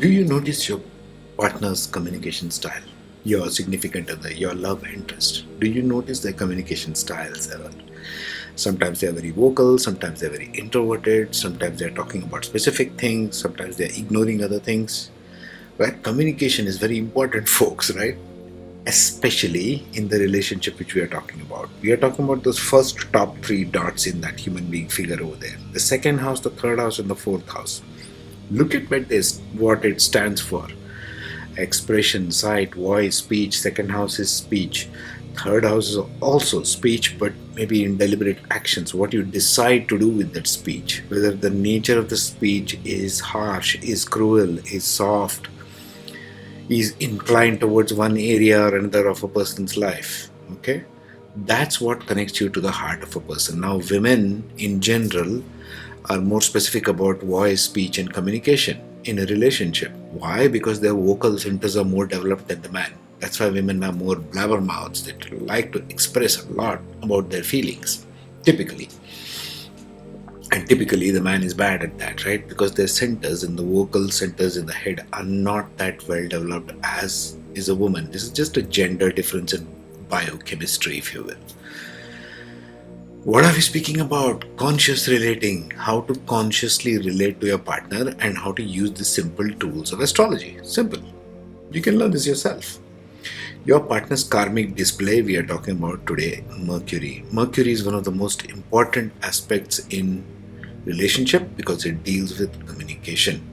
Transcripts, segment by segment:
Do you notice your partner's communication style? Your significant other, your love interest. Do you notice their communication styles ever? Sometimes they're very vocal, sometimes they're very introverted, sometimes they're talking about specific things, sometimes they're ignoring other things. Right? Communication is very important, folks, right? Especially in the relationship which we are talking about. We are talking about those first top three dots in that human being figure over there. The second house, the third house, and the fourth house. Look at what it stands for. Expression, sight, voice, speech. Second house is speech. Third house is also speech, but maybe in deliberate actions. What you decide to do with that speech. Whether the nature of the speech is harsh, is cruel, is soft, is inclined towards one area or another of a person's life. Okay? That's what connects you to the heart of a person. Now, women in general are more specific about voice, speech, and communication in a relationship. Why? Because their vocal centers are more developed than the man. That's why women are more blabbermouths that like to express a lot about their feelings, typically. And typically the man is bad at that, right? Because their centers and the vocal centers in the head are not that well developed as is a woman. This is just a gender difference in biochemistry, if you will. What are we speaking about? Conscious relating. How to consciously relate to your partner and how to use the simple tools of astrology. Simple. You can learn this yourself. Your partner's karmic display we are talking about today, Mercury. Mercury is one of the most important aspects in relationship because it deals with communication.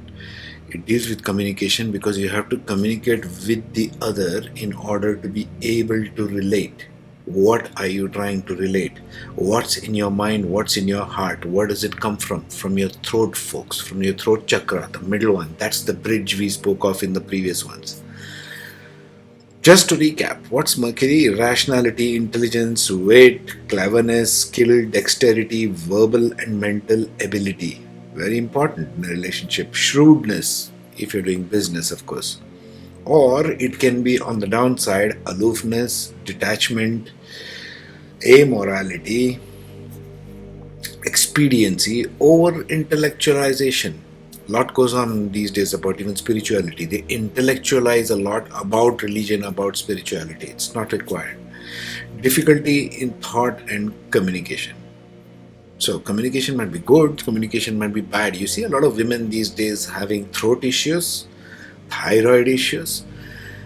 It deals with communication because you have to communicate with the other in order to be able to relate. What are you trying to relate? What's in your mind? What's in your heart? Where does it come from? From your throat, folks, from your throat chakra, the middle one. That's the bridge we spoke of in the previous ones. Just to recap, what's Mercury? Rationality, intelligence, wit, cleverness, skill, dexterity, verbal and mental ability. Very important in a relationship. Shrewdness, if you're doing business, of course. Or it can be on the downside, aloofness, detachment, amorality, expediency, over intellectualization. A lot goes on these days about even spirituality. They intellectualize a lot about religion, about spirituality. It's not required. Difficulty in thought and communication. So communication might be good, communication might be bad. You see a lot of women these days having throat issues, thyroid issues.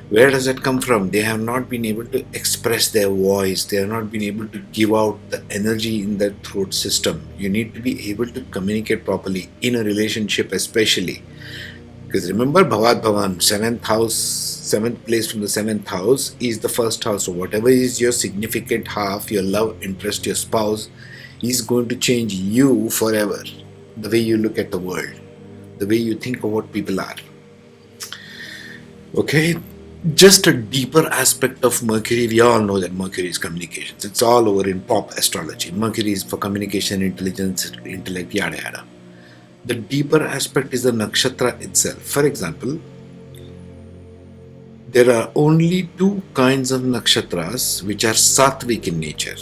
Where does that come from? They have not been able to express their voice. They have not been able to give out the energy in their throat system. You need to be able to communicate properly in a relationship, especially. Because remember, Bhavad Bhavan, seventh place from the seventh house is the first house. So whatever is your significant half, your love interest, your spouse, is going to change you forever. The way you look at the world, the way you think of what people are. Okay? Just a deeper aspect of Mercury. We all know that Mercury is communications. It's all over in pop astrology. Mercury is for communication, intelligence, intellect, yada yada. The deeper aspect is the nakshatra itself. For example, there are only two kinds of nakshatras which are sattvic in nature,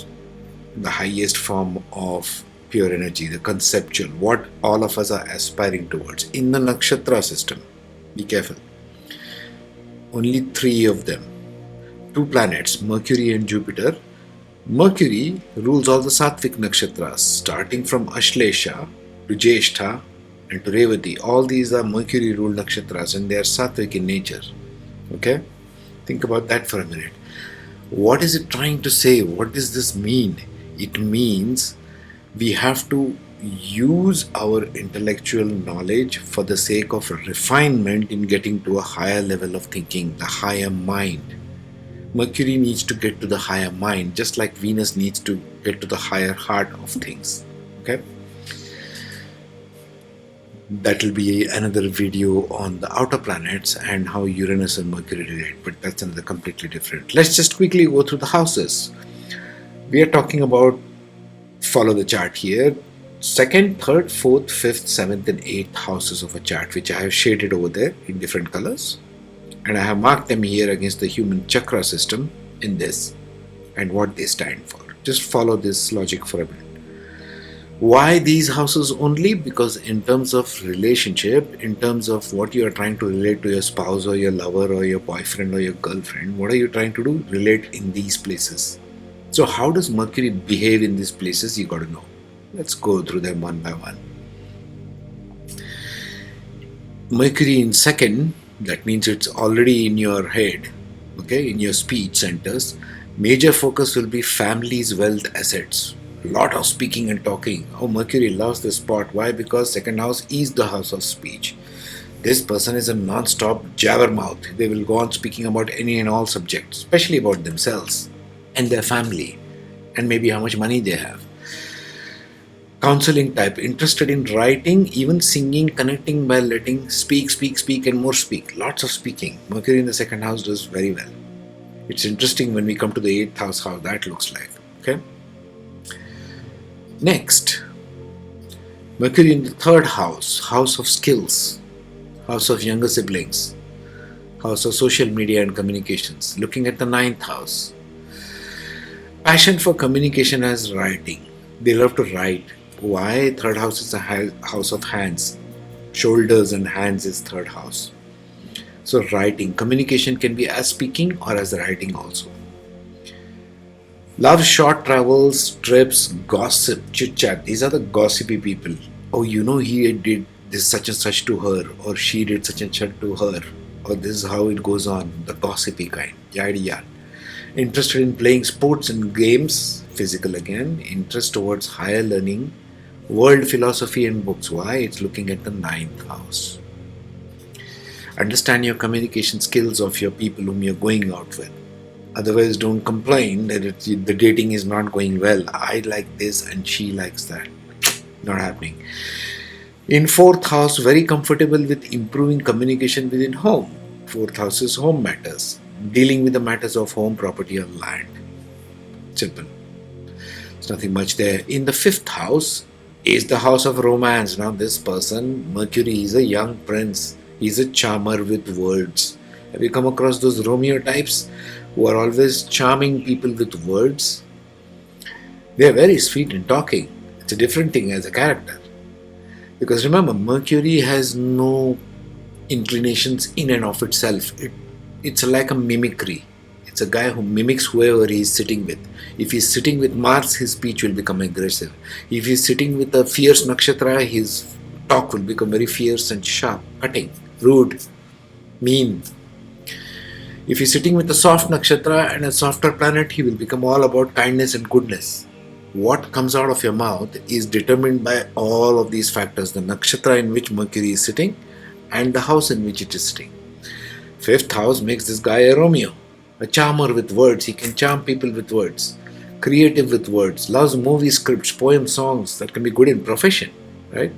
the highest form of pure energy, the conceptual, what all of us are aspiring towards in the nakshatra system. Be careful. Only three of them. Two planets, Mercury and Jupiter. Mercury rules all the Sattvic nakshatras, starting from Ashlesha to Jyeshtha and to Revati. All these are Mercury ruled nakshatras and they are Sattvic in nature. Okay? Think about that for a minute. What is it trying to say? What does this mean? It means we have to use our intellectual knowledge for the sake of refinement in getting to a higher level of thinking, the higher mind. Mercury needs to get to the higher mind, just like Venus needs to get to the higher heart of things. Okay? That will be another video on the outer planets and how Uranus and Mercury relate, but that's another completely different. Let's just quickly go through the houses. We are talking about, follow the chart here, 2nd, 3rd, 4th, 5th, 7th and 8th houses of a chart, which I have shaded over there in different colors, and I have marked them here against the human chakra system in this and what they stand for. Just follow this logic for a minute. Why these houses only? Because in terms of relationship, in terms of what you are trying to relate to your spouse or your lover or your boyfriend or your girlfriend, what are you trying to do? Relate in these places. So how does Mercury behave in these places? You got to know. Let's go through them one by one. Mercury in second, that means it's already in your head, okay, in your speech centers. Major focus will be families, wealth, assets. Lot of speaking and talking. Oh, Mercury loves this spot. Why? Because second house is the house of speech. This person is a non-stop jabbermouth. They will go on speaking about any and all subjects, especially about themselves and their family, and maybe how much money they have. Counseling type, interested in writing, even singing, connecting by letting speak, and more speak. Lots of speaking. Mercury in the second house does very well. It's interesting when we come to the eighth house how that looks like. Okay. Next, Mercury in the third house, house of skills, house of younger siblings, house of social media and communications. Looking at the ninth house, passion for communication as writing. They love to write. Why? Third house is a house of hands. Shoulders and hands is third house. So writing, communication can be as speaking or as writing also. Love short travels, trips, gossip, chit chat. These are the gossipy people. Oh, you know, he did this such and such to her, or she did such and such to her, or this is how it goes on. The gossipy kind. Yada yada. Interested in playing sports and games, physical again. Interest towards higher learning, world philosophy and books. Why? It's looking at the ninth house. Understand your communication skills of your people whom you're going out with. Otherwise, don't complain that the dating is not going well. I like this and she likes that. Not happening. In fourth house, very comfortable with improving communication within home. Fourth house is home matters. Dealing with the matters of home, property or land. Simple. There's nothing much there. In the fifth house is the house of romance. Now this person, Mercury, is a young prince. He's a charmer with words. Have you come across those Romeo types who are always charming people with words? They are very sweet in talking. It's a different thing as a character. Because remember, Mercury has no inclinations in and of itself. It's like a mimicry. It's a guy who mimics whoever he is sitting with. If he's sitting with Mars, his speech will become aggressive. If he's sitting with a fierce Nakshatra, his talk will become very fierce and sharp, cutting, rude, mean. If he's sitting with a soft Nakshatra and a softer planet, he will become all about kindness and goodness. What comes out of your mouth is determined by all of these factors, the Nakshatra in which Mercury is sitting and the house in which it is sitting. Fifth house makes this guy a Romeo, a charmer with words. He can charm people with words, creative with words, loves movie scripts, poems, songs that can be good in profession, right?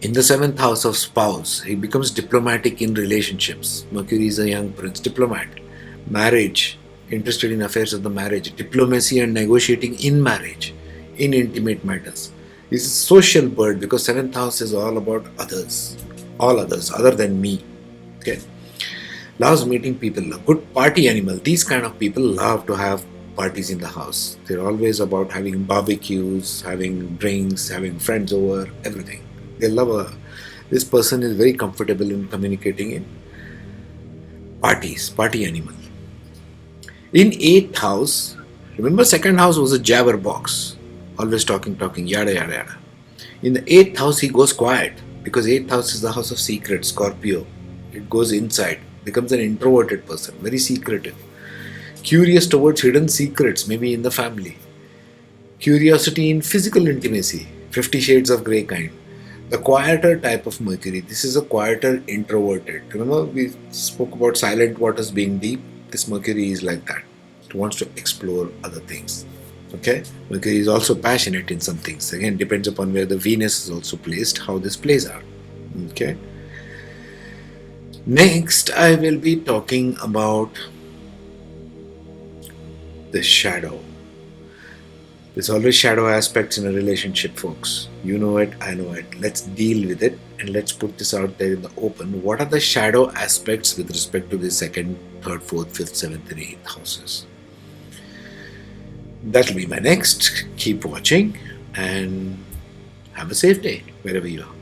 In the seventh house of spouse, he becomes diplomatic in relationships. Mercury is a young prince, diplomat. Marriage, interested in affairs of the marriage, diplomacy and negotiating in marriage, in intimate matters. He's a social bird because seventh house is all about others, all others other than me. Okay. Loves meeting people, a good party animal. These kind of people love to have parties in the house. They're always about having barbecues, having drinks, having friends over, everything. They love this person is very comfortable in communicating in parties, party animal. In eighth house, remember second house was a jabber box, always talking, yada yada yada. In the eighth house, he goes quiet because eighth house is the house of secrets, Scorpio. It goes inside, becomes an introverted person, very secretive, curious towards hidden secrets, maybe in the family. Curiosity in physical intimacy, 50 Shades of Grey kind. The quieter type of Mercury, this is a quieter introverted. Remember we spoke about silent waters being deep? This Mercury is like that. It wants to explore other things. Okay? Mercury is also passionate in some things. Again, depends upon where the Venus is also placed, how this plays out. Okay? Next, I will be talking about the shadow. There's always shadow aspects in a relationship, folks. You know it, I know it. Let's deal with it and let's put this out there in the open. What are the shadow aspects with respect to the second, third, fourth, fifth, seventh, and eighth houses? That'll be my next. Keep watching and have a safe day wherever you are.